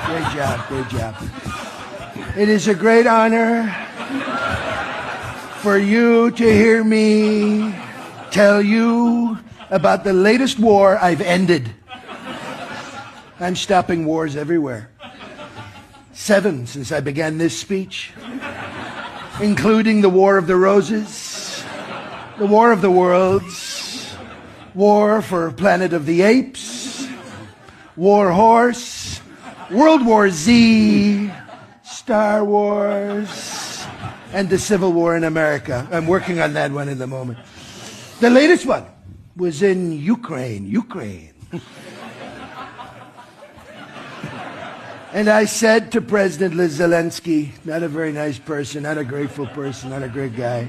Great job, great job. It is a great honor for you to hear me tell you about the latest war I've ended. I'm stopping wars everywhere. 7 since I began this speech, including the War of the Roses, the War of the Worlds, War for Planet of the Apes, War Horse, World War Z, Star Wars, and the Civil War in America. I'm working on that one in the moment. The latest one was in Ukraine. And I said to President Zelensky, not a very nice person, not a grateful person, not a great guy,